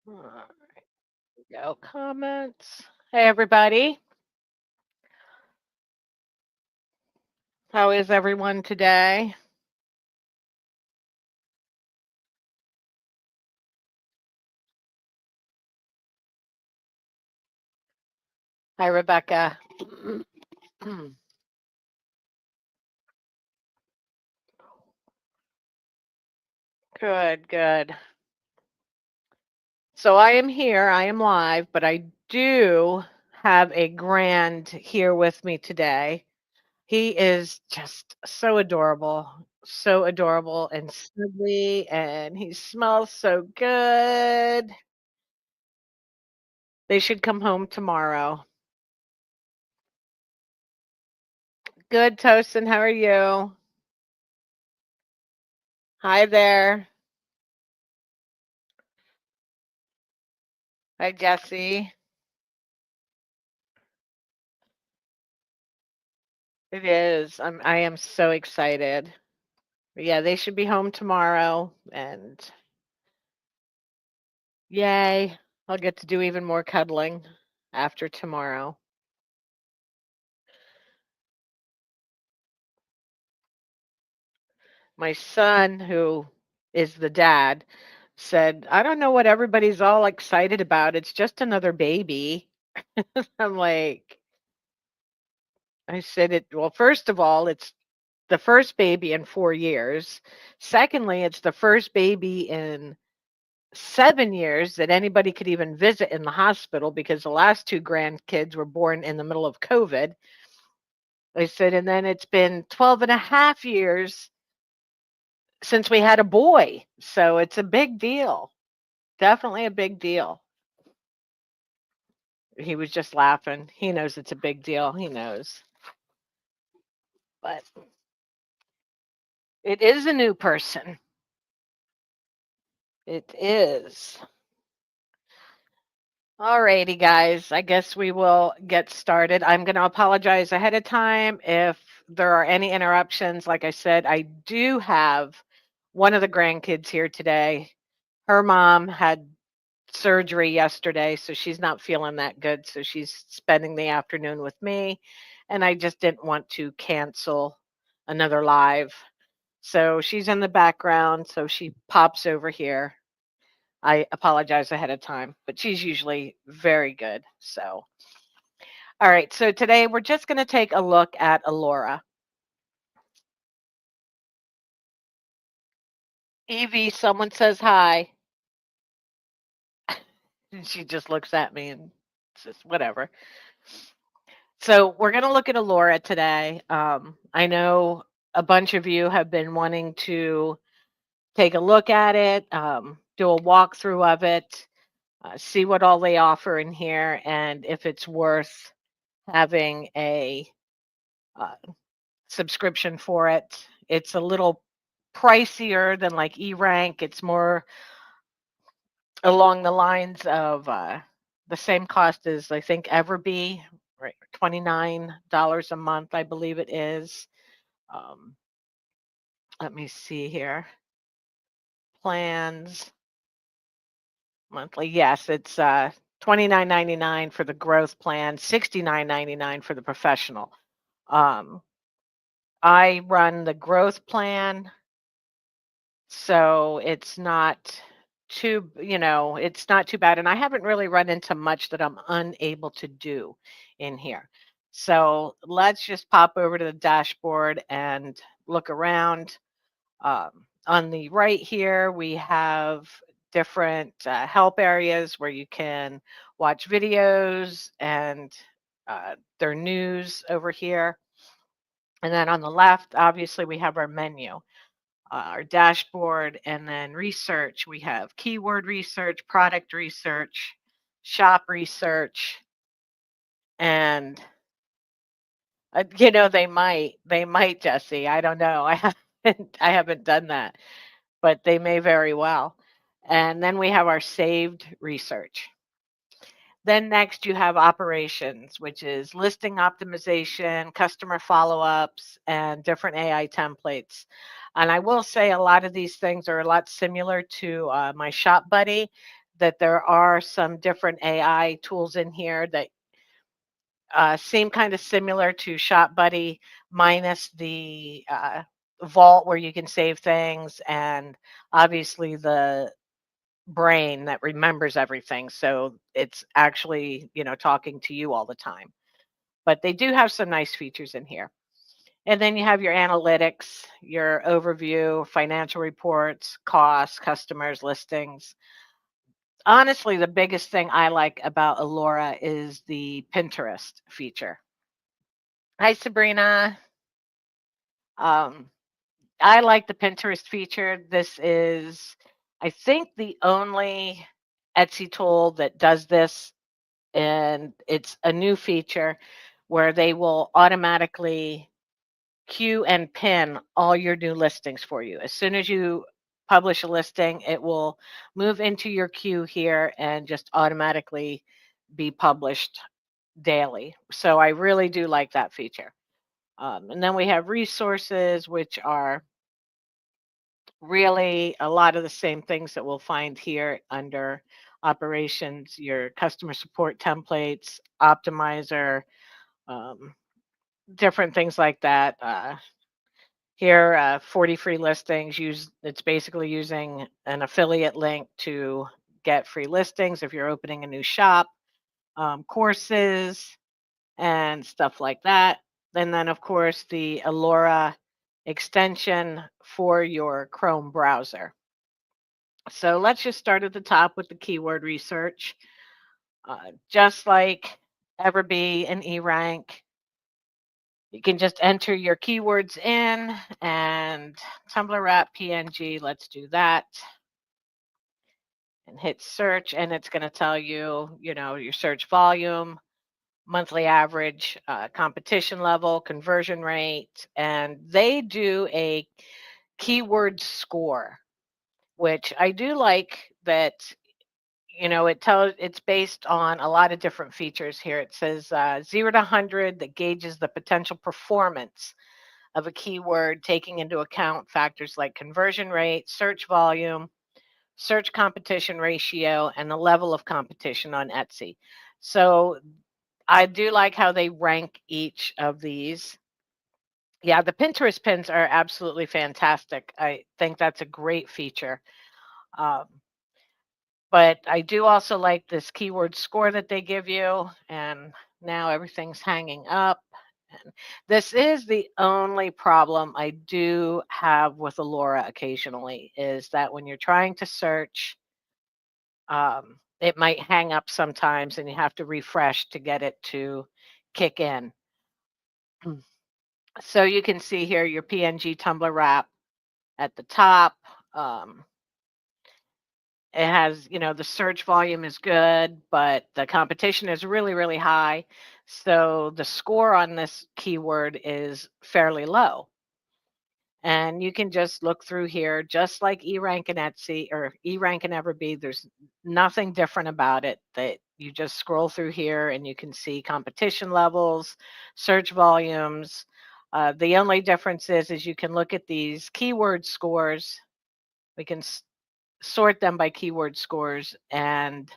Alright, go comments. Hey everybody, how is everyone today? Hi Rebecca. Good, good. So I am here, I am live, but I do have a grand here with me today. He is just so adorable and snuggly, and he smells so good. They should come home tomorrow. Good, Tosin, how are you? Hi there. Hi, Jesse. It is. I am so excited. But yeah, they should be home tomorrow and yay. I'll get to do even more cuddling after tomorrow. My son, who is the dad, said, I don't know what everybody's all excited about. It's just another baby. I'm like, I said it, well, first of all, it's the first baby in 4 years. Secondly, it's the first baby in 7 years that anybody could even visit in the hospital because the last 2 grandkids were born in the middle of COVID. I said, and then it's been 12 and a half years since we had a boy. So it's a big deal. Definitely a big deal. He was just laughing. He knows it's a big deal. He knows. But it is a new person. It is. Alrighty, guys. I guess we will get started. I'm going to apologize ahead of time if there are any interruptions. Like I said, I do have one of the grandkids here today. Her mom had surgery yesterday, so she's not feeling that good. So she's spending the afternoon with me. And I just didn't want to cancel another live. So she's in the background. So she pops over here. I apologize ahead of time, but she's usually very good. So, all right. So today we're just going to take a look at Alura. Evie, someone says hi. And she just looks at me and says, whatever. So we're going to look at Alura today. I know a bunch of you have been wanting to take a look at it, do a walkthrough of it, see what all they offer in here, and if it's worth having a uh, subscription for it. It's a little pricier than like E-Rank. It's more along the lines of the same cost as I think Everbee, right? $29 a month, I believe it is. Um, Let me see here. Plans monthly. Yes, it's 29.99 for the growth plan, 69.99 for the professional. Um, I run the growth plan. So it's not it's not too bad. And I haven't really run into much that I'm unable to do in here. So let's just pop over to the dashboard and look around. On the right here, we have different help areas where you can watch videos and their news over here. And then on the left, obviously, we have our menu, our dashboard, and then research. We have keyword research, product research, shop research, and they might, Jesse. I don't know. I haven't done that, but they may very well. And then we have our saved research. Then next you have operations, which is listing optimization, customer follow-ups, and different AI templates. And I will say a lot of these things are a lot similar to my Shop Buddy. that there are some different AI tools in here that seem kind of similar to Shop Buddy, minus the vault where you can save things, and obviously the brain that remembers everything. So it's actually, talking to you all the time. But they do have some nice features in here. And then you have your analytics, your overview, financial reports, costs, customers, listings. Honestly, the biggest thing I like about Alura is the Pinterest feature. Hi, Sabrina. Um, I like the Pinterest feature. This is, I think, the only Etsy tool that does this, and it's a new feature where they will automatically queue and pin all your new listings for you. As soon as you publish a listing, it will move into your queue here and just automatically be published daily. So I really do like that feature. And then we have resources, which are really a lot of the same things that we'll find here under operations, your customer support templates, optimizer, um, different things like that. Here, 40 free listings. It's basically using an affiliate link to get free listings if you're opening a new shop, courses, and stuff like that. And then, of course, the Alura extension for your Chrome browser. So let's just start at the top with the keyword research. Just like Everbee and eRank, you can just enter your keywords in, and Tumblr wrap PNG, let's do that. And hit search, and it's going to tell you, your search volume, monthly average, competition level, conversion rate, and they do a keyword score, which I do like that. It's based on a lot of different features here. It says 0 to 100 that gauges the potential performance of a keyword, taking into account factors like conversion rate, search volume, search competition ratio, and the level of competition on Etsy. So I do like how they rank each of these. Yeah, the Pinterest pins are absolutely fantastic. I think that's a great feature. Um, but I do also like this keyword score that they give you. And now everything's hanging up. And this is the only problem I do have with Alura occasionally, is that when you're trying to search, it might hang up sometimes and you have to refresh to get it to kick in. So you can see here your PNG Tumblr wrap at the top. Um, it has, the search volume is good, but the competition is really, really high. So the score on this keyword is fairly low. And you can just look through here, just like eRank and Etsy or eRank and Everbee. There's nothing different about it. That you just scroll through here and you can see competition levels, search volumes. The only difference is you can look at these keyword scores. We can sort them by keyword scores, and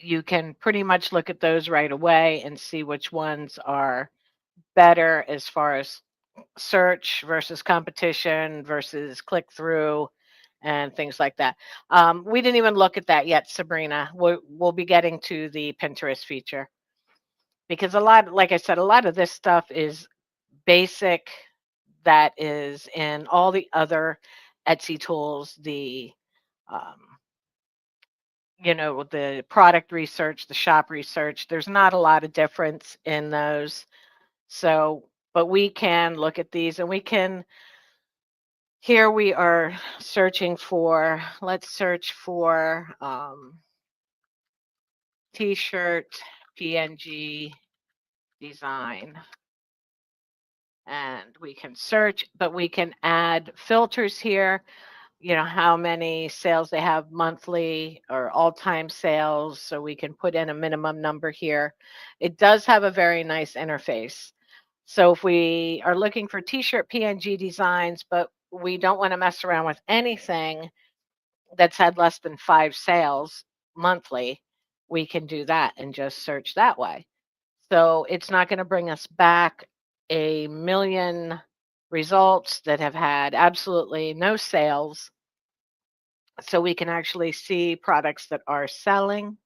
you can pretty much look at those right away and see which ones are better as far as search versus competition versus click through and things like that. We didn't even look at that yet, Sabrina. We'll be getting to the Pinterest feature, because like I said, a lot of this stuff is basic, that is in all the other Etsy tools, um, the product research, the shop research. There's not a lot of difference in those. So, but we can look at these, and we can. Here we are searching for, let's search for t-shirt PNG design. And we can search, but we can add filters here, how many sales they have monthly or all-time sales. So we can put in a minimum number here. It does have a very nice interface. So if we are looking for t-shirt PNG designs, but we don't want to mess around with anything, that's had less than 5 sales monthly, we can do that and just search that way. So it's not going to bring us back a million results that have had absolutely no sales. So we can actually see products that are selling,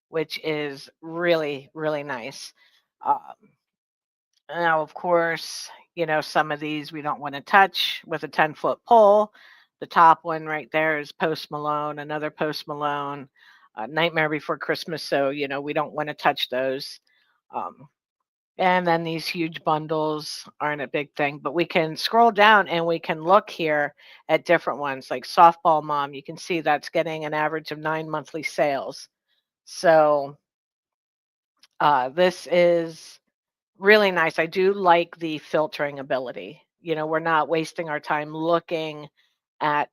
which is really, really nice. Um, Now, of course, some of these we don't want to touch with a 10-foot pole. The top one right there is Post Malone, another Post Malone, Nightmare Before Christmas. So, we don't want to touch those. Um, and then these huge bundles aren't a big thing, but we can scroll down and we can look here at different ones like Softball Mom. You can see that's getting an average of 9 monthly sales. So this is really nice. I do like the filtering ability. We're not wasting our time looking at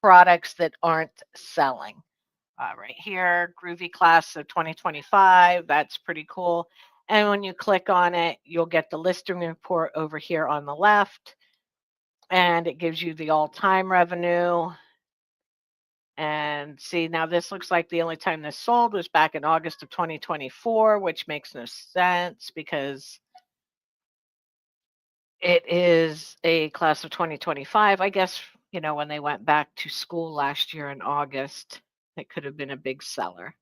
products that aren't selling. Right here, Groovy Class of 2025. That's pretty cool. And when you click on it, you'll get the listing report over here on the left, and it gives you the all-time revenue. And see, now this looks like the only time this sold was back in August of 2024, which makes no sense because it is a class of 2025. I guess, when they went back to school last year in August, it could have been a big seller.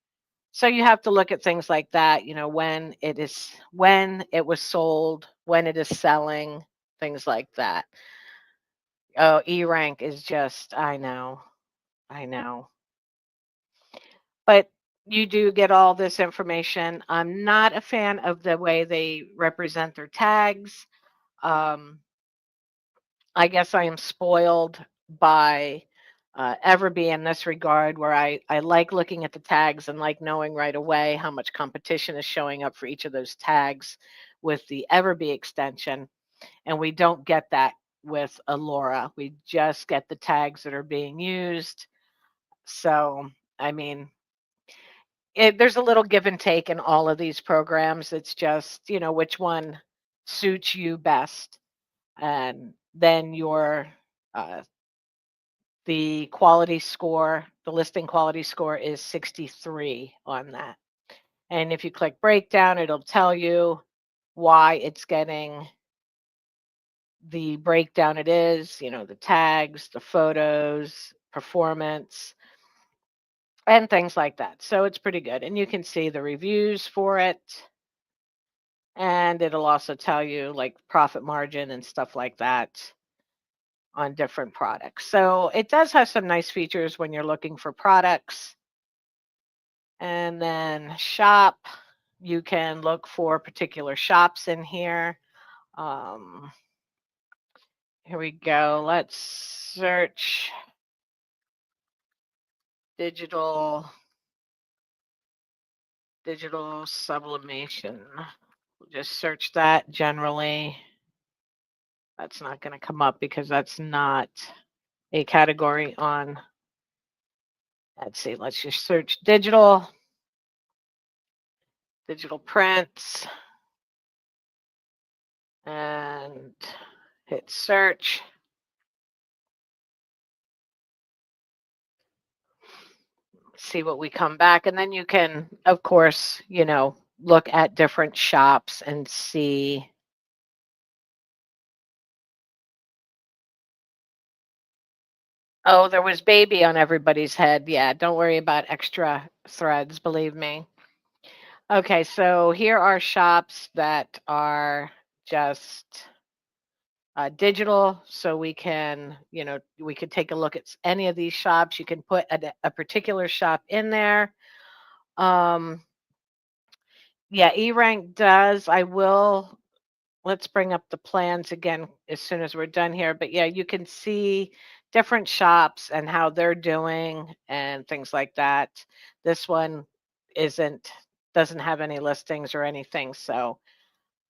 So you have to look at things like that, when it was sold, when it is selling, things like that. Oh, E rank is just, I know, I know. But you do get all this information. I'm not a fan of the way they represent their tags. Um, I guess I am spoiled by Everbee in this regard, where I like looking at the tags and like knowing right away how much competition is showing up for each of those tags with the Everbee extension. And we don't get that with Alura. We just get the tags that are being used. So, I mean, there's a little give and take in all of these programs. It's just, which one suits you best. And then uh, the quality score, the listing quality score is 63 on that. And if you click breakdown, it'll tell you why it's getting the breakdown it is, the tags, the photos, performance, and things like that. So it's pretty good. And you can see the reviews for it. And it'll also tell you like profit margin and stuff like that on different products. So it does have some nice features when you're looking for products. And then shop, you can look for particular shops in here. Um, Here we go. Let's search digital sublimation. We'll just search that generally. That's not going to come up because that's not a category on. Let's see. Let's just search digital prints, and hit search. See what we come back, and then you can, of course, look at different shops and see. Oh, there was baby on everybody's head. Yeah, don't worry about extra threads, believe me. Okay, so here are shops that are just digital. So we can, we could take a look at any of these shops. You can put a particular shop in there. Yeah, E-Rank does. Let's bring up the plans again as soon as we're done here. But yeah, you can see different shops and how they're doing and things like that. This one doesn't have any listings or anything. So,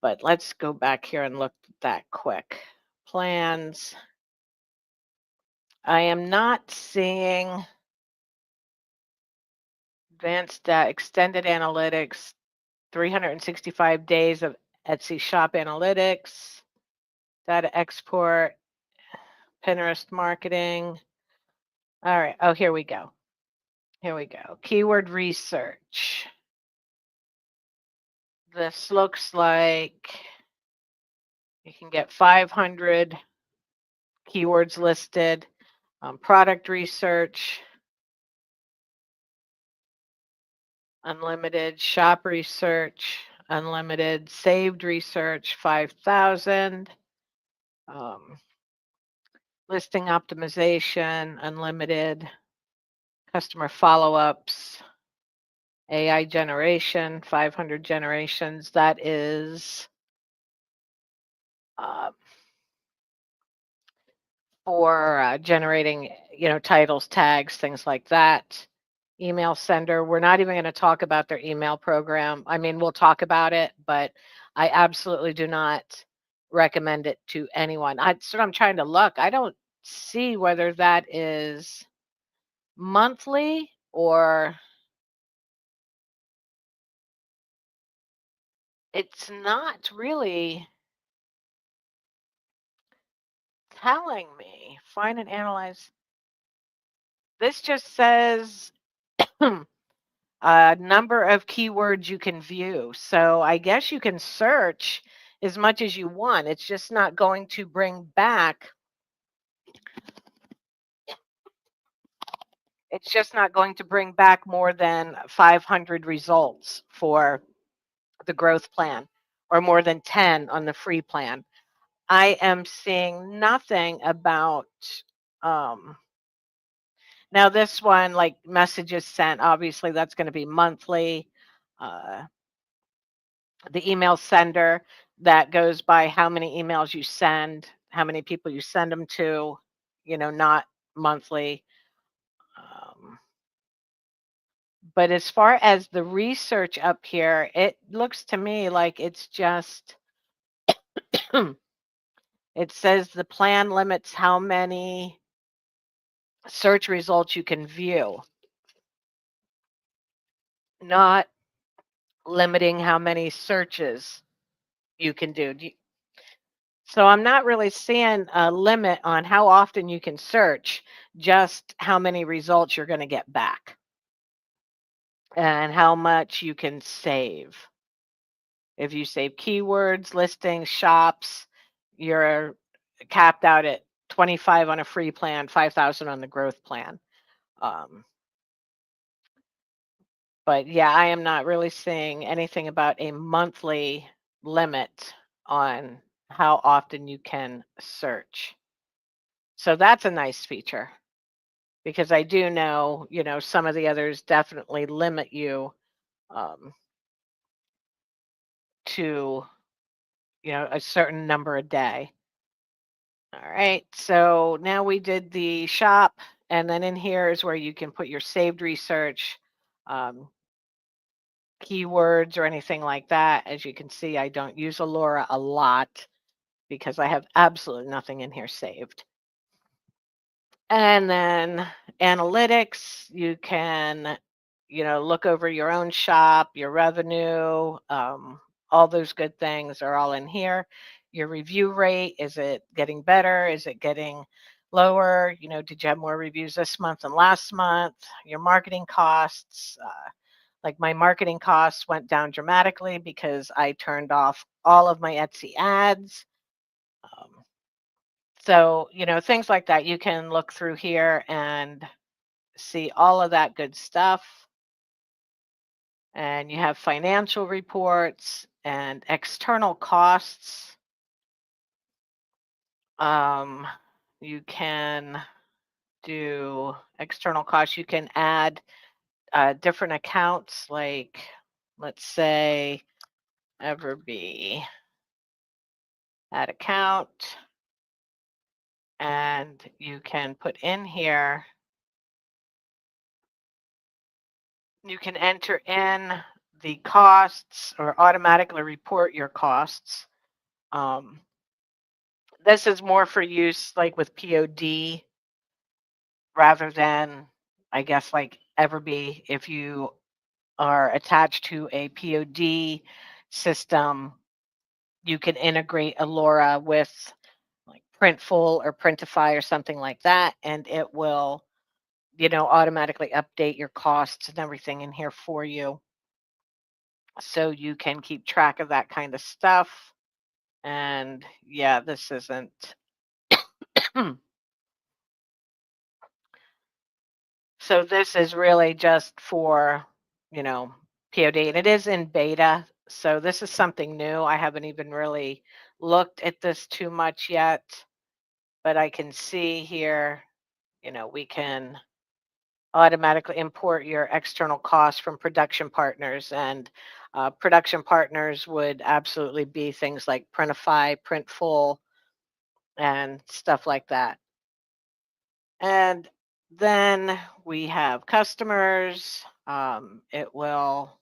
but let's go back here and look at that quick. Plans. I am not seeing advanced extended analytics, 365 days of Etsy shop analytics, data export, Pinterest marketing. All right. Oh, here we go. Here we go. Keyword research. This looks like you can get 500 keywords listed. Product research, unlimited. Shop research, unlimited. Saved research, 5,000. Um, listing optimization, unlimited. Customer follow-ups, AI generation, 500 generations. That is uh, for generating, titles, tags, things like that. Email sender. We're not even going to talk about their email program. I mean, we'll talk about it, but I absolutely do not recommend it to anyone. That's what I'm trying to look. I don't see whether that is monthly or it's not really telling me. Find and analyze. This just says a number of keywords you can view. So I guess you can search as much as you want. It's just not going to bring back, it's just not going to bring back more than 500 results for the growth plan or more than 10 on the free plan. I am seeing nothing about um, now this one, like messages sent, obviously that's going to be monthly. Uh, the email sender, that goes by how many emails you send, how many people you send them to, not monthly. Um, but as far as the research up here, it looks to me like it's just, it says the plan limits how many search results you can view, not limiting how many searches you can do. So I'm not really seeing a limit on how often you can search, just how many results you're going to get back and how much you can save. If you save keywords, listings, shops, you're capped out at 25 on a free plan, 5,000 on the growth plan. Um, but yeah, I am not really seeing anything about a monthly limit on how often you can search. So that's a nice feature. Because I do know, some of the others definitely limit you um, to, a certain number a day. All right. So now we did the shop, and then in here is where you can put your saved research, um, keywords, or anything like that. As you can see, I don't use Alura a lot because I have absolutely nothing in here saved. And then analytics, you can, look over your own shop, your revenue, all those good things are all in here. Your review rate, is it getting better? Is it getting lower? Did you have more reviews this month than last month? Your marketing costs, like my marketing costs went down dramatically because I turned off all of my Etsy ads. Um, so, things like that, you can look through here and see all of that good stuff. And you have financial reports and external costs. Um, you can do external costs. You can add different accounts, like let's say Everbee, add account, and you can put in here, you can enter in the costs or automatically report your costs. This is more for use like with POD rather than, I guess, like Everbee. If you are attached to a POD system, you can integrate Alura with like Printful or Printify or something like that, and it will automatically update your costs and everything in here for you so you can keep track of that kind of stuff. And yeah, this isn't. So this is really just for, you know, POD, and it is in beta. So this is something new. I haven't even really looked at this too much yet, but I can see here, we can automatically import your external costs from production partners. And production partners would absolutely be things like Printify, Printful, and stuff like that. And then we have customers. It will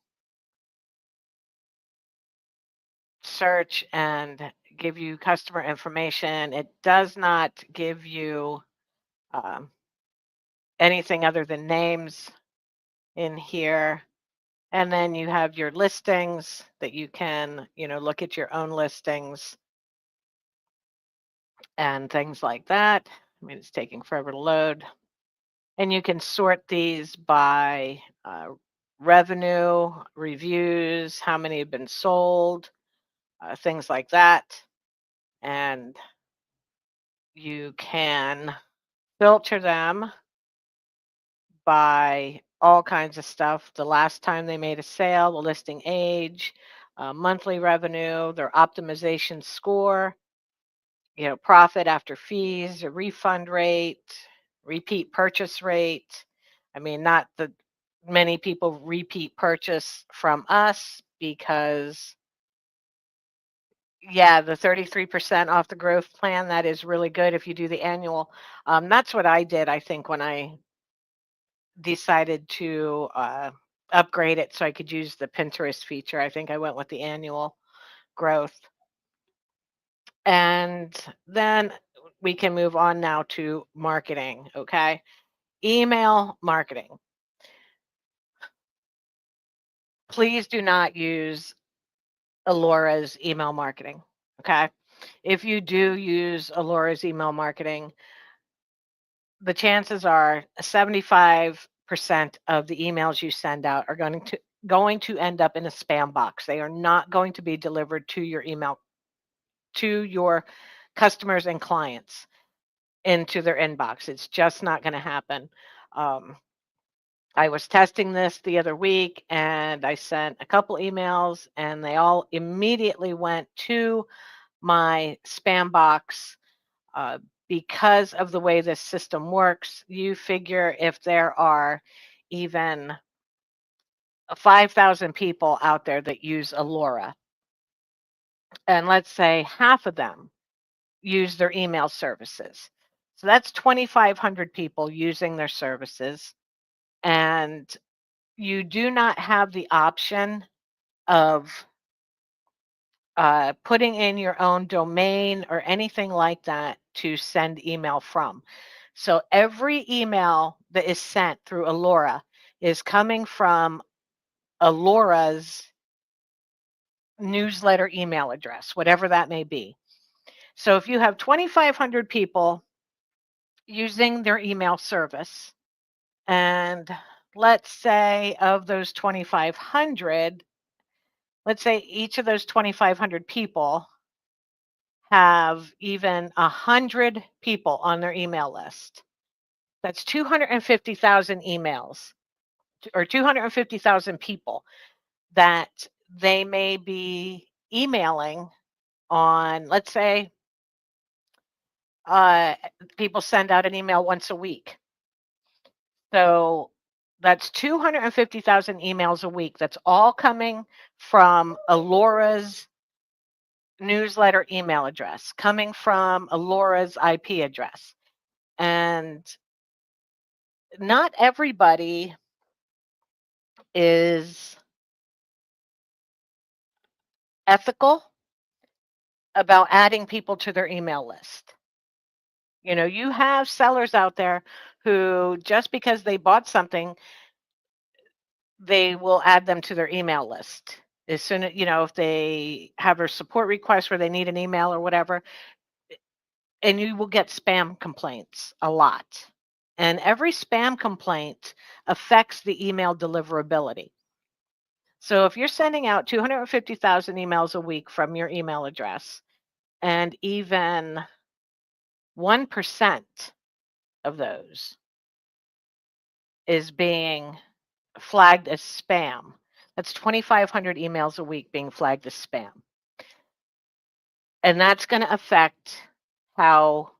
search and give you customer information. It does not give you um, anything other than names in here. And then you have your listings that you can, look at your own listings and things like that. I mean, it's taking forever to load. And you can sort these by revenue, reviews, how many have been sold, things like that. And you can filter them by all kinds of stuff: the last time they made a sale, the listing age, monthly revenue, their optimization score, profit after fees, a refund rate, repeat purchase rate. I mean, not that many people repeat purchase from us because, yeah, the 33% off the growth plan, that is really good if you do the annual. That's what I did, I think, when I decided to upgrade it so I could use the Pinterest feature. I think I went with the annual growth. And then we can move on now to marketing, okay? Email marketing. Please do not use Alura's email marketing, okay? If you do use Alura's email marketing, the chances are 75% of the emails you send out are going to end up in a spam box. They are not going to be delivered to your email, to your customers and clients, into their inbox. It's just not going to happen. Um, I was testing this the other week and I sent a couple emails and they all immediately went to my spam box. Uh, because of the way this system works, you figure if there are even 5,000 people out there that use Alura, and let's say half of them use their email services. So that's 2,500 people using their services. And you do not have the option of putting in your own domain or anything like that to send email from. So every email that is sent through Alura is coming from Alura's newsletter email address, whatever that may be. So if you have 2,500 people using their email service, and let's say of those 2,500, let's say each of those 2,500 people have even 100 people on their email list. That's 250,000 emails, or 250,000 people that they may be emailing on. Let's say uh, people send out an email once a week. So that's 250,000 emails a week. That's all coming from Alura's newsletter email address, coming from Alura's IP address. And not everybody is ethical about adding people to their email list. You have sellers out there who, just because they bought something, they will add them to their email list. As soon as, if they have a support request where they need an email or whatever, and you will get spam complaints a lot. And every spam complaint affects the email deliverability. So if you're sending out 250,000 emails a week from your email address, and even 1% of those is being flagged as spam, that's 2,500 emails a week being flagged as spam. And that's going to affect how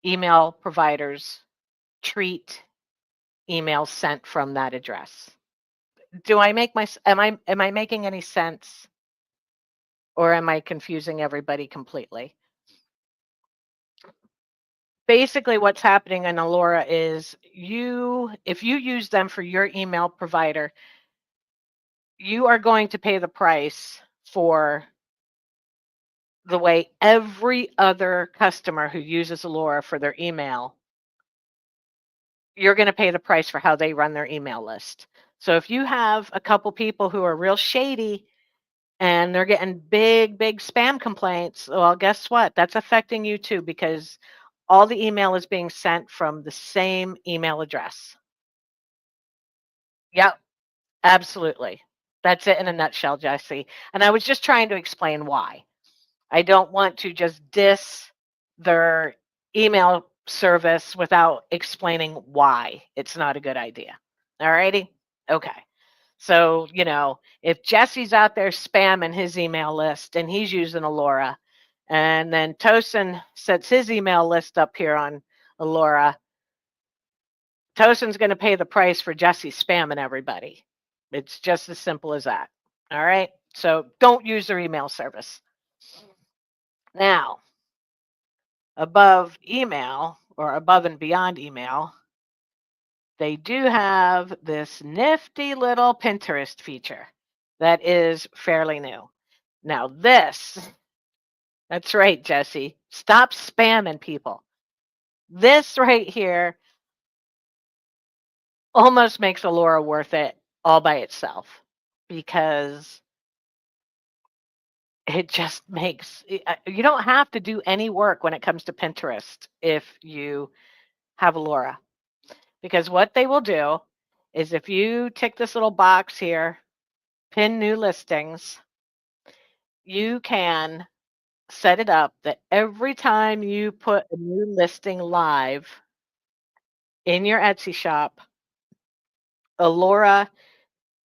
email providers treat emails sent from that address. Do I make my am I making any sense, or am I confusing everybody completely? Basically what's happening in Alura is if you use them for your email provider, you are going to pay the price for the way every other customer who uses Alura for their email, you're going to pay the price for how they run their email list. So if you have a couple people who are real shady and they're getting big spam complaints, well, guess what? That's affecting you too, because all the email is being sent from the same email address. Yep, absolutely. That's it in a nutshell, Jesse. And I was just trying to explain why. I don't want to just diss their email service without explaining why it's not a good idea. All righty? Okay. So, if Jesse's out there spamming his email list and he's using Alura, and then Tosin sets his email list up here on Alura, Tosin's going to pay the price for Jesse spamming everybody. It's just as simple as that. All right? So don't use their email service. Now, above email, or above and beyond email, they do have this nifty little Pinterest feature that is fairly new. Now, that's right, Jesse. Stop spamming people. This right here almost makes Alura worth it all by itself, because it just makes you don't have to do any work when it comes to Pinterest if you have Alura. Because what they will do is, if you tick this little box here, pin new listings, you can set it up that every time you put a new listing live in your Etsy shop, Alura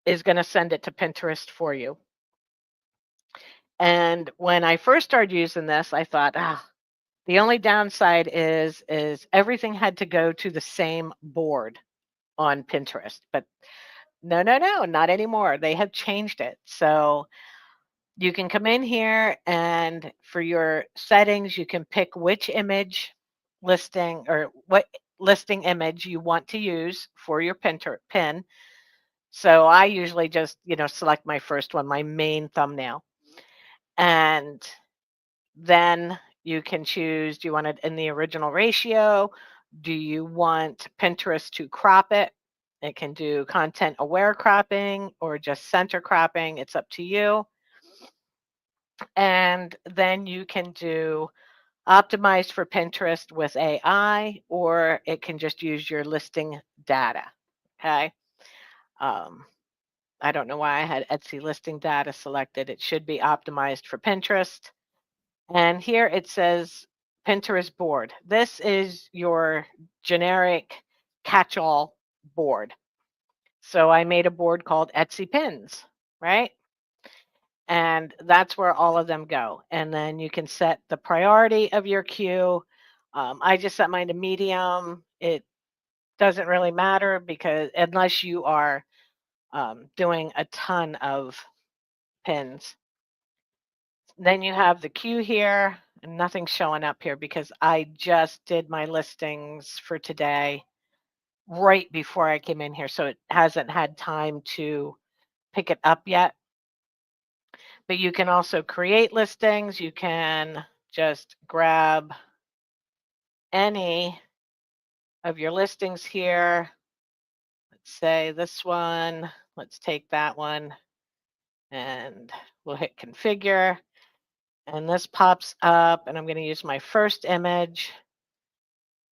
is going to send it to Pinterest for you. And when I first started using this, I thought, the only downside is everything had to go to the same board on Pinterest. But no, not anymore. They have changed it. So you can come in here, and for your settings, you can pick which image listing, or what listing image you want to use for your pin. So I usually just, select my first one, my main thumbnail. And then you can choose, do you want it in the original ratio? Do you want Pinterest to crop it? It can do content aware cropping or just center cropping. It's up to you. And then you can do optimized for Pinterest with AI, or it can just use your listing data. Okay. I don't know why I had Etsy listing data selected. It should be optimized for Pinterest. And here it says Pinterest board. This is your generic catch-all board. So I made a board called Etsy Pins, right? And that's where all of them go. And then you can set the priority of your queue. I just set mine to medium. It doesn't really matter, because unless you are doing a ton of pins. Then you have the queue here, and nothing's showing up here because I just did my listings for today right before I came in here. So it hasn't had time to pick it up yet. But you can also create listings. You can just grab any of your listings here. Let's say this one. Let's take that one, and we'll hit configure. And this pops up, and I'm going to use my first image.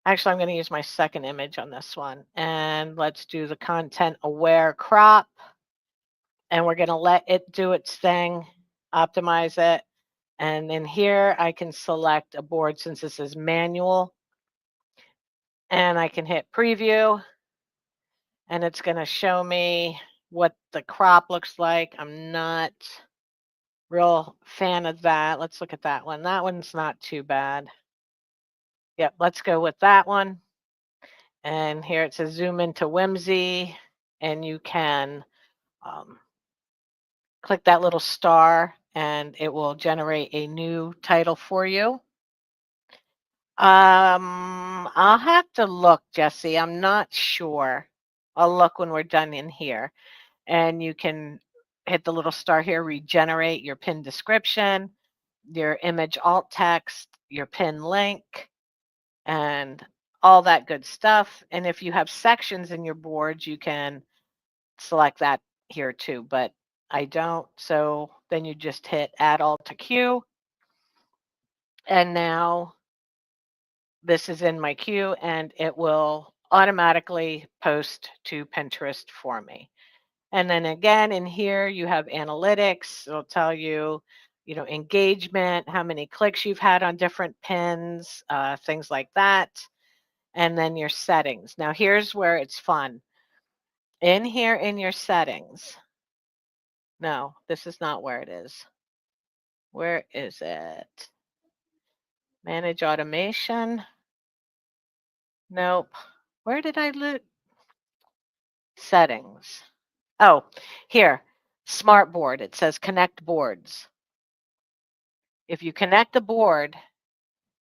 Actually, I'm going to use my second image on this one. And let's do the content aware crop. And we're going to let it do its thing, optimize it. And in here, I can select a board since this is manual. And I can hit preview. And it's going to show me what the crop looks like. I'm not real fan of that. Let's look at that one. That one's not too bad. Yep, let's go with that one. And here it says zoom into Whimsy, and you can click that little star and it will generate a new title for you. I'll have to look, Jesse. I'm not sure. I'll look when we're done in here. And you can hit the little star here, regenerate your pin description, your image alt text, your pin link, and all that good stuff. And if you have sections in your boards, you can select that here too, but I don't. So then you just hit add all to queue. And now this is in my queue and it will automatically post to Pinterest for me. And then again, in here, you have analytics. It'll tell you, engagement, how many clicks you've had on different pins, things like that. And then your settings. Now, here's where it's fun. In here in your settings, no, this is not where it is. Where is it? Manage automation. Nope. Where did I look? Settings. Oh, here. Smart board. It says connect boards. If you connect the board,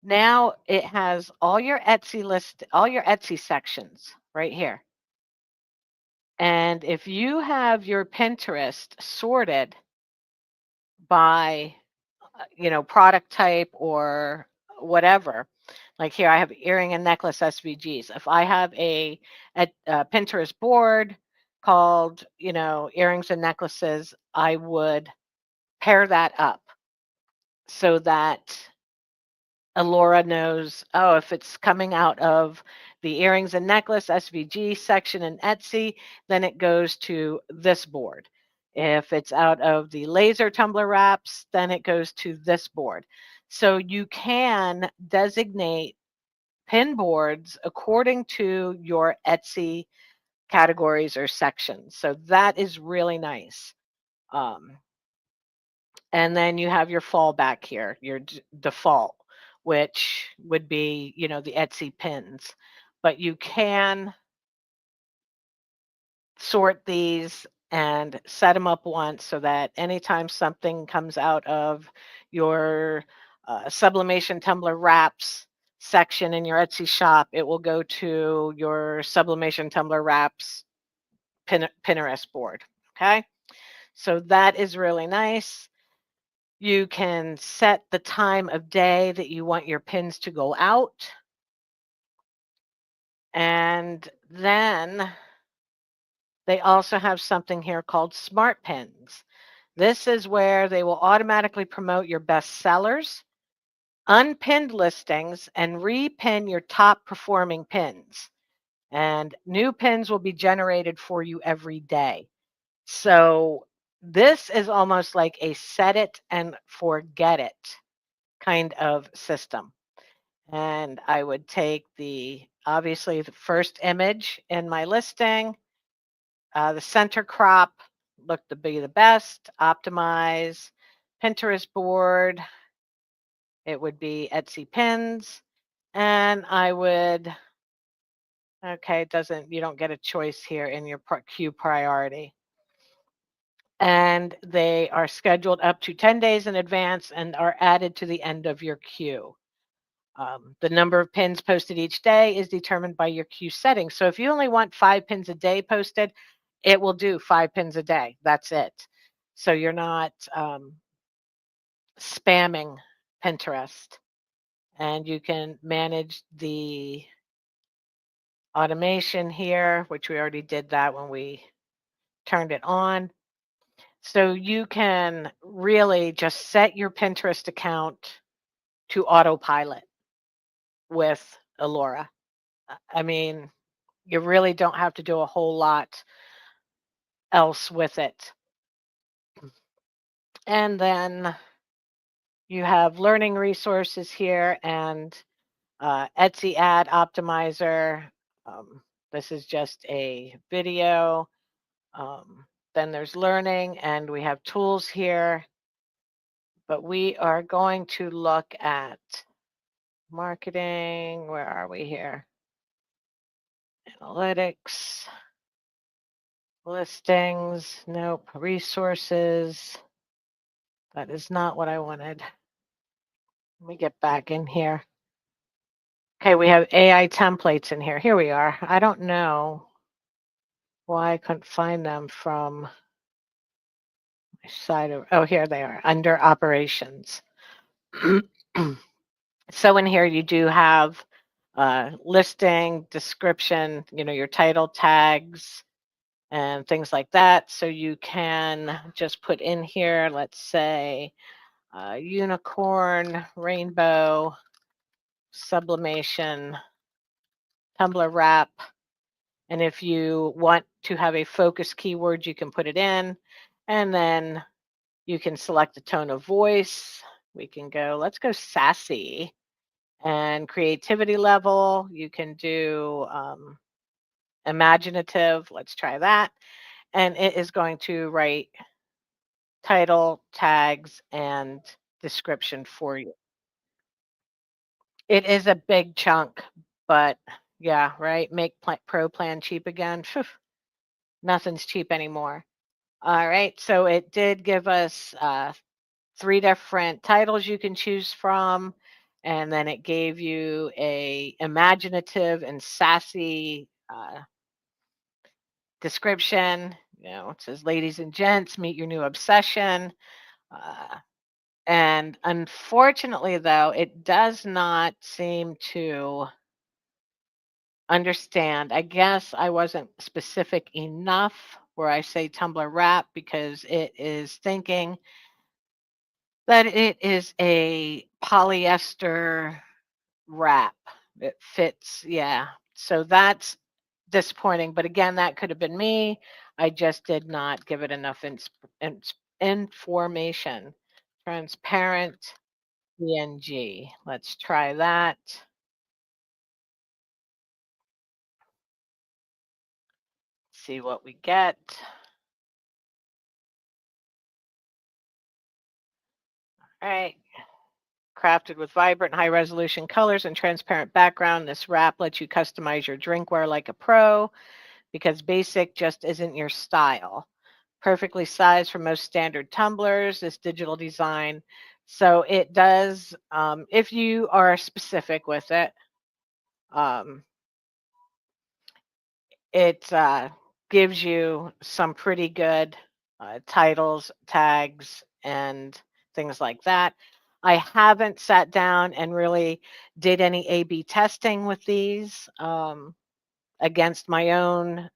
now it has all your Etsy sections right here. And if you have your Pinterest sorted by product type or whatever. Like here, I have earring and necklace SVGs. If I have a Pinterest board called, earrings and necklaces, I would pair that up so that Alura knows, oh, if it's coming out of the earrings and necklace SVG section in Etsy, then it goes to this board. If it's out of the laser tumbler wraps, then it goes to this board. So you can designate pin boards according to your Etsy categories or sections. So that is really nice. And then you have your fallback here, your default, which would be, the Etsy pins. But you can sort these and set them up once so that anytime something comes out of your sublimation tumbler wraps section in your Etsy shop, it will go to your sublimation tumbler wraps Pinterest board. Okay. So that is really nice. You can set the time of day that you want your pins to go out. And then they also have something here called Smart Pins. This is where they will automatically promote your best sellers, unpinned listings, and repin your top performing pins. And new pins will be generated for you every day. So this is almost like a set it and forget it kind of system. And I would take obviously the first image in my listing, the center crop looked to be the best, optimize, Pinterest board, it would be Etsy pins, and I would, okay, you don't get a choice here in your queue priority. And they are scheduled up to 10 days in advance and are added to the end of your queue. The number of pins posted each day is determined by your queue settings. So if you only want 5 pins a day posted, it will do 5 pins a day. That's it. So you're not spamming Pinterest. And you can manage the automation here, which we already did that when we turned it on. So you can really just set your Pinterest account to autopilot with Alura. I mean, you really don't have to do a whole lot else with it. And then you have learning resources here and Etsy ad optimizer. Um, this is just a video. Um, then there's learning, and we have tools here. But we are going to look at marketing. Where are we here? Analytics, listings. Nope. Resources. That is not what I wanted. Let me get back in here. Okay, we have AI templates in here. Here we are. I don't know why I couldn't find them from my side of, oh, here they are under operations. So in here you do have listing, description, your title tags and things like that. So you can just put in here, let's say, unicorn, rainbow, sublimation, tumbler wrap. And if you want to have a focus keyword, you can put it in. And then you can select the tone of voice. We can go, let's go sassy. And creativity level, you can do imaginative. Let's try that. And it is going to write title, tags, and description for you. It is a big chunk, but yeah, right. Make pro plan cheap again. Phew, nothing's cheap anymore. All right. So it did give us 3 different titles you can choose from. And then it gave you a imaginative and sassy description. It says, "Ladies and gents, meet your new obsession." Uh, and unfortunately, though, it does not seem to understand. I guess I wasn't specific enough where I say Tumblr wrap because it is thinking that it is a polyester wrap. It fits, yeah. So that's disappointing. But again, that could have been me. I just did not give it enough information. Transparent PNG. Let's try that. See what we get. All right. Crafted with vibrant, high resolution colors and transparent background, this wrap lets you customize your drinkware like a pro because basic just isn't your style. Perfectly sized for most standard tumblers, this digital design. So it does, if you are specific with it, um, it gives you some pretty good titles, tags, and things like that. I haven't sat down and really did any A/B testing with these against my own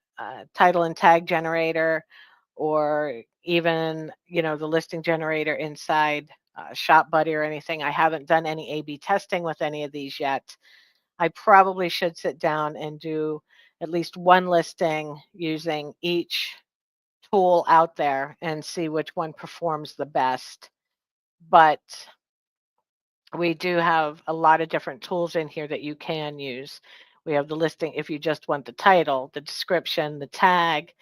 title and tag generator, or even the listing generator inside Shop Buddy or anything. I haven't done any A/B testing with any of these yet. I probably should sit down and do at least one listing using each tool out there and see which one performs the best. But we do have a lot of different tools in here that you can use. We have the listing if you just want the title, the description, the tag,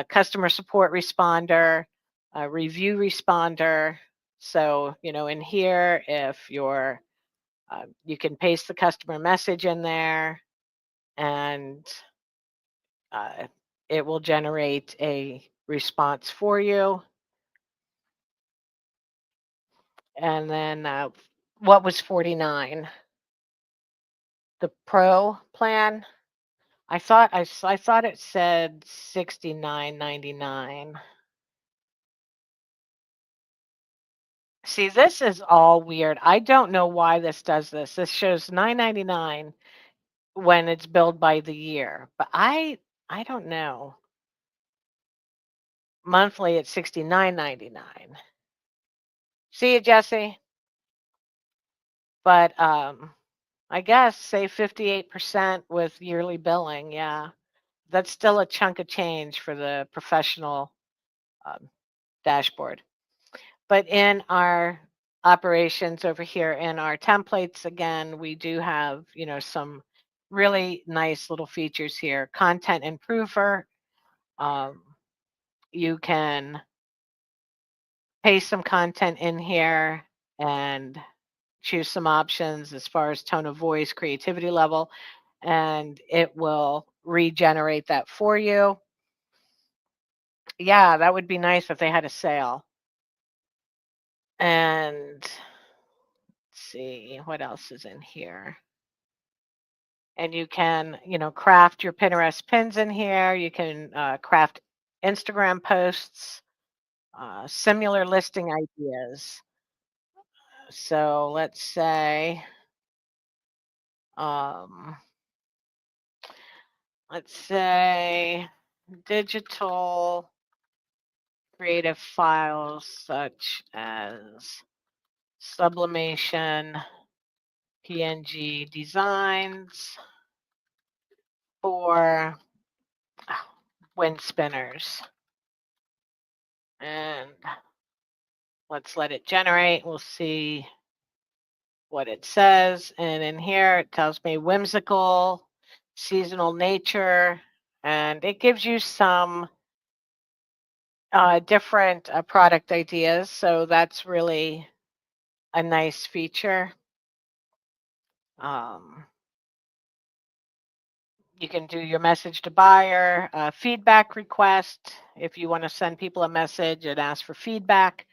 customer support responder, review responder. So, in here, if you can paste the customer message in there and uh, it will generate a response for you. And then what was 49? The pro plan? I thought it said 69.99. See, this is all weird. I don't know why this does this. This shows 9.99 when it's billed by the year, but I don't know. Monthly it's 69.99. See you, Jesse. But I guess say 58% with yearly billing. Yeah. That's still a chunk of change for the professional um, dashboard. But in our operations over here in our templates, again, we do have, some really nice little features here. Content improver. Um, you can paste some content in here and choose some options as far as tone of voice, creativity level, and it will regenerate that for you. Yeah, that would be nice if they had a sale. And let's see what else is in here. And you can, craft your Pinterest pins in here. You can craft Instagram posts, similar listing ideas. So let's say, um, let's say digital creative files such as sublimation, PNG designs for wind spinners. And let's let it generate. We'll see what it says. And in here, it tells me whimsical, seasonal nature, and it gives you some different product ideas. So that's really a nice feature. Um, you can do your message to buyer, feedback request. If you want to send people a message and ask for feedback,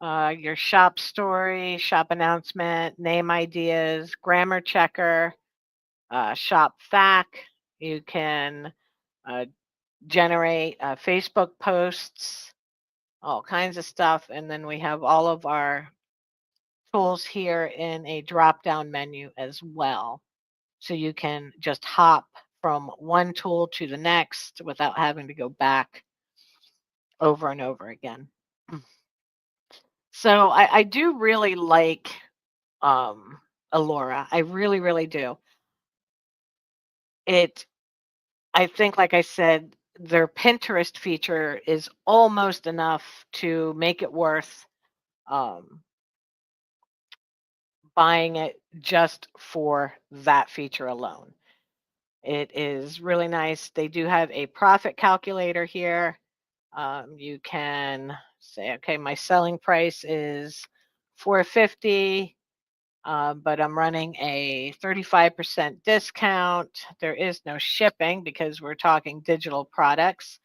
your shop story, shop announcement, name ideas, grammar checker, shop fac. You can uh, generate Facebook posts, all kinds of stuff. And then we have all of our tools here in a drop down menu as well. So you can just hop from one tool to the next without having to go back over and over again. So I do really like um, Alura. I really, really do. It, I think, like I said, their Pinterest feature is almost enough to make it worth um, buying it just for that feature alone. It is really nice. They do have a profit calculator here. You can say, okay, my selling price is 450, but I'm running a 35% discount. There is no shipping because we're talking digital products.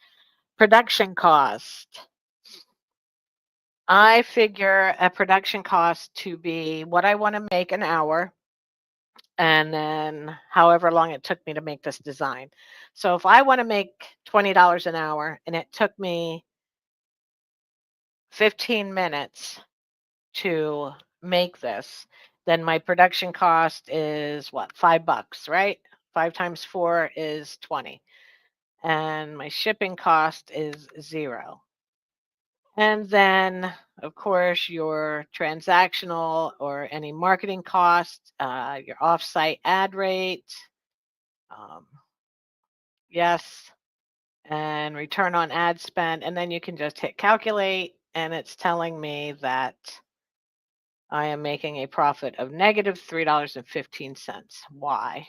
Production cost. I figure a production cost to be what I want to make an hour and then however long it took me to make this design. So if I want to make $20 an hour and it took me 15 minutes to make this, then my production cost is what, $5, right? 5 times 4 is 20. And my shipping cost is 0. And then, of course, your transactional or any marketing cost, your offsite ad rate, um, yes, and return on ad spend. And then you can just hit calculate, and it's telling me that I am making a profit of negative $3.15. Why?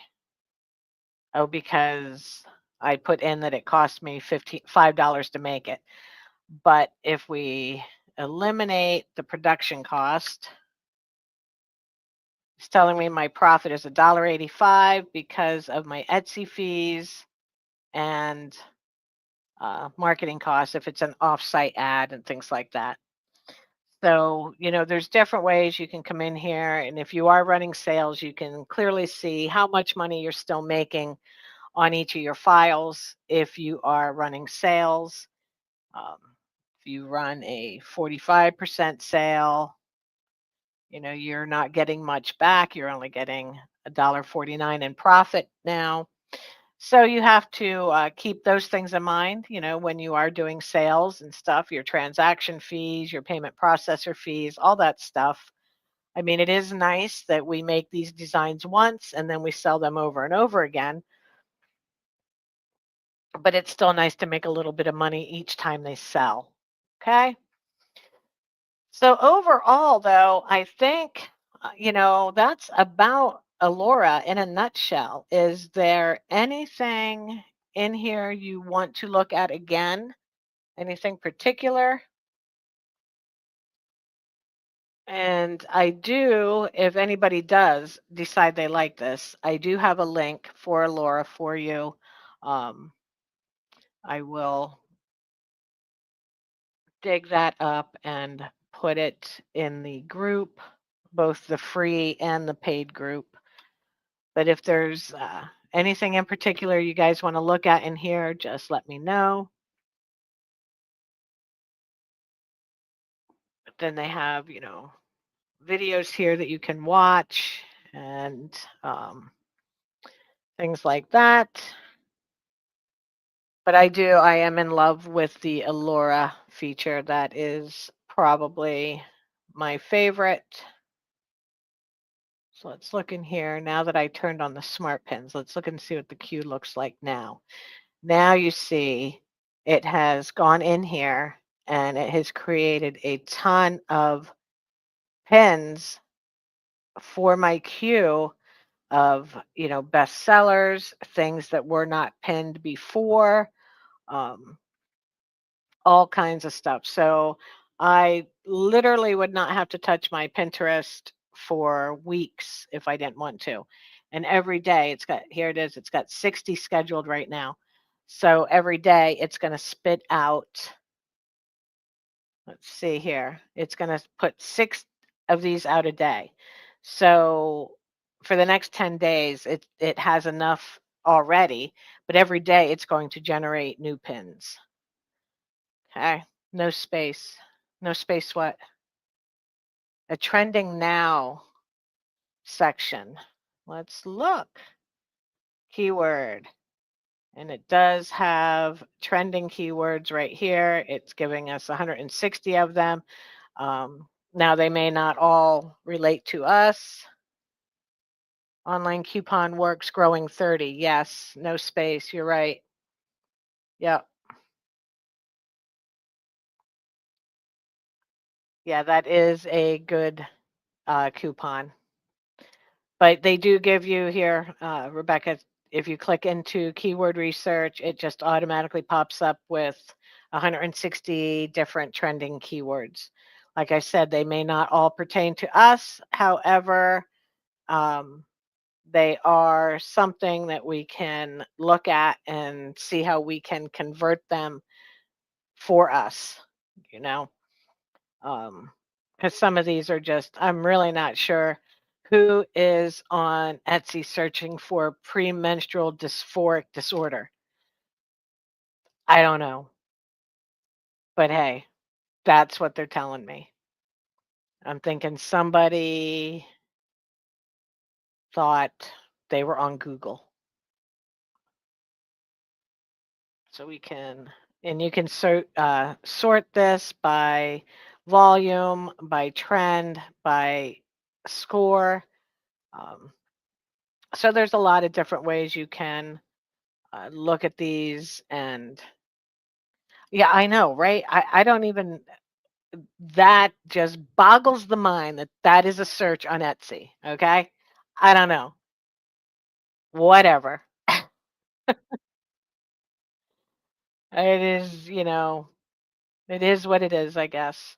Oh, because I put in that it cost me $5 to make it. But if we eliminate the production cost, it's telling me my profit is $1.85 because of my Etsy fees and marketing costs if it's an offsite ad and things like that. So, there's different ways you can come in here. And if you are running sales, you can clearly see how much money you're still making on each of your files. If you are running sales, um, if you run a 45% sale, you're not getting much back. You're only getting $1.49 in profit now. So you have to keep those things in mind, when you are doing sales and stuff, your transaction fees, your payment processor fees, all that stuff. I mean, it is nice that we make these designs once and then we sell them over and over again, but it's still nice to make a little bit of money each time they sell. Okay. So overall, though, I think, that's about Alura in a nutshell. Is there anything in here you want to look at again? Anything particular? And I do, if anybody does decide they like this, I do have a link for Laura for you. Um, I will dig that up and put it in the group, both the free and the paid group. But if there's anything in particular you guys want to look at in here, just let me know. But then they have, videos here that you can watch and things like that. But I am in love with the Alura feature. That is probably my favorite. So let's look in here. Now that I turned on the smart pins, let's look and see what the queue looks like now. Now you see it has gone in here and it has created a ton of pins for my queue of, bestsellers, things that were not pinned before. Um, all kinds of stuff. So I literally would not have to touch my Pinterest for weeks if I didn't want to. And every day here it is, it's got 60 scheduled right now. So every day it's going to spit out, let's see here, it's going to put 6 of these out a day. So for the next 10 days, it has enough already, but every day it's going to generate new pins. Okay. No space. No space what? A trending now section. Let's look. Keyword. And it does have trending keywords right here. It's giving us 160 of them. Now, they may not all relate to us. Online coupon works growing 30. Yes, no space. You're right. Yep. Yeah, that is a good coupon. But they do give you here, Rebecca, if you click into keyword research, it just automatically pops up with 160 different trending keywords. Like I said, they may not all pertain to us. However, um, they are something that we can look at and see how we can convert them for us, you know. Because some of these are just, I'm really not sure who is on Etsy searching for premenstrual dysphoric disorder. I don't know. But hey, that's what they're telling me. I'm thinking somebody thought they were on Google. So we can, and you can sort this by volume, by trend, by score. Um, so there's a lot of different ways you can look at these. And yeah, I know, right? I don't even, that just boggles the mind that that is a search on Etsy. Okay. I don't know. Whatever. It is, it is what it is, I guess.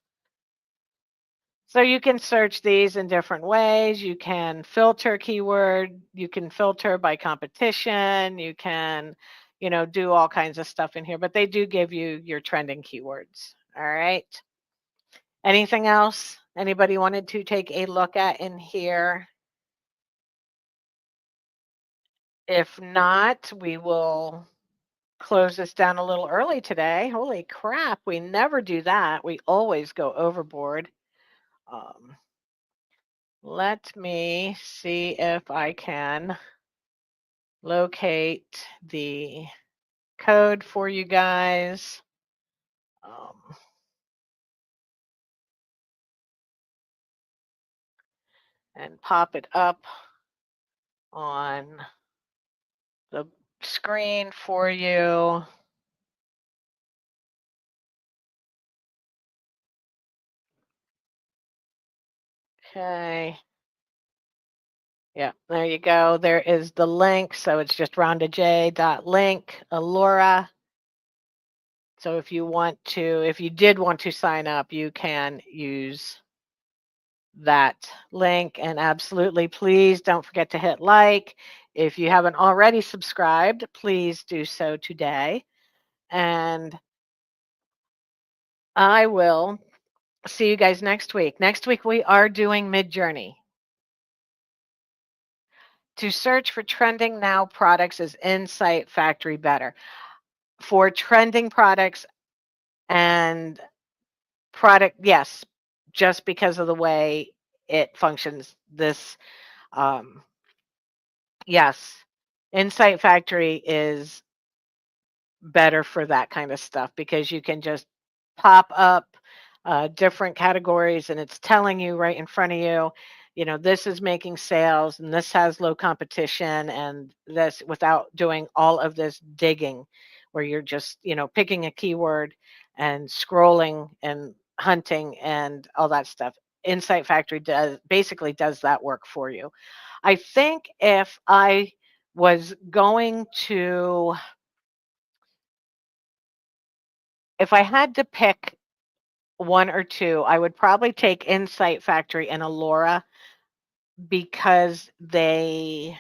So you can search these in different ways. You can filter keyword. You can filter by competition. You can, do all kinds of stuff in here, but they do give you your trending keywords. All right. Anything else anybody wanted to take a look at in here? If not, we will close this down a little early today. Holy crap, we never do that. We always go overboard. Um, Let me see if I can locate the code for you guys. Um, and pop it up on the screen for you. Okay. Yeah, there you go. There is the link. So it's just rhondaj.link, Alura. So if you did want to sign up, you can use that link. And absolutely, please don't forget to hit like. If you haven't already subscribed, please do so today. And I will see you guys next week. Next week, we are doing Midjourney. To search for trending now products is Insight Factory better. For trending products and product, yes, just because of the way it functions. Um, yes, Insight Factory is better for that kind of stuff because you can just pop up different categories and it's telling you right in front of you, this is making sales and this has low competition and this without doing all of this digging where you're just, picking a keyword and scrolling and hunting and all that stuff. Insight Factory does that work for you. I think if I was going to if I had to pick one or two, I would probably take Insight Factory and Alura because they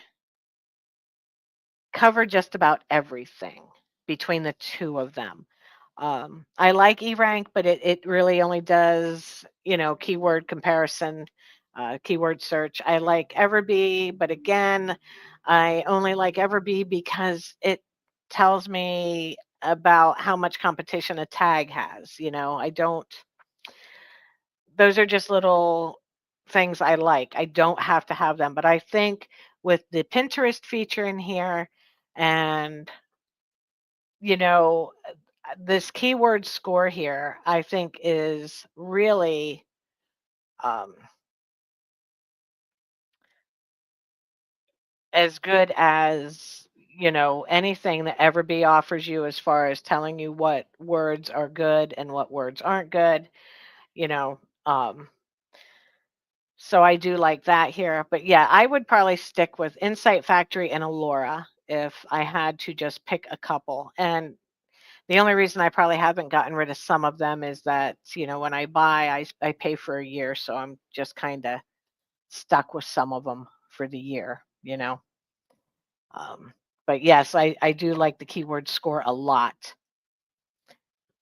cover just about everything between the two of them. I like eRank, but it really only does, keyword comparison, keyword search. I like Everbee, but again, I only like Everbee because it tells me about how much competition a tag has. I don't those are just little things I like. I don't have to have them, but I think with the Pinterest feature in here and, you know, this keyword score here, I think is really um, as good as, anything that Everbee offers you as far as telling you what words are good and what words aren't good, you know. Um, So I do like that here. But yeah, I would probably stick with Insight Factory and Alura if I had to just pick a couple. And the only reason I probably haven't gotten rid of some of them is that, when I buy, I pay for a year. So I'm just kind of stuck with some of them for the year. Um, but yes, I do like the keyword score a lot.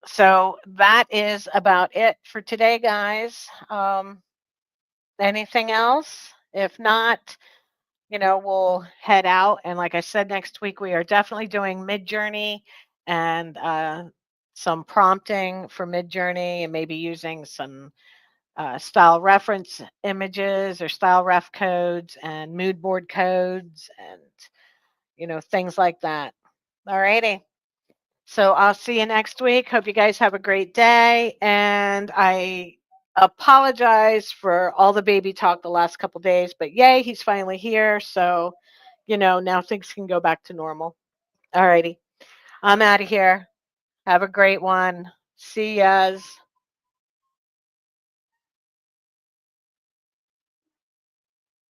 So that is about it for today, guys. Anything else? If not, we'll head out. And like I said, next week we are definitely doing Midjourney and some prompting for Midjourney and maybe using some style reference images or style ref codes and mood board codes and, things like that. All righty. So I'll see you next week. Hope you guys have a great day. And I apologize for all the baby talk the last couple days, but yay, he's finally here. So, now things can go back to normal. All righty. I'm out of here. Have a great one. See yas.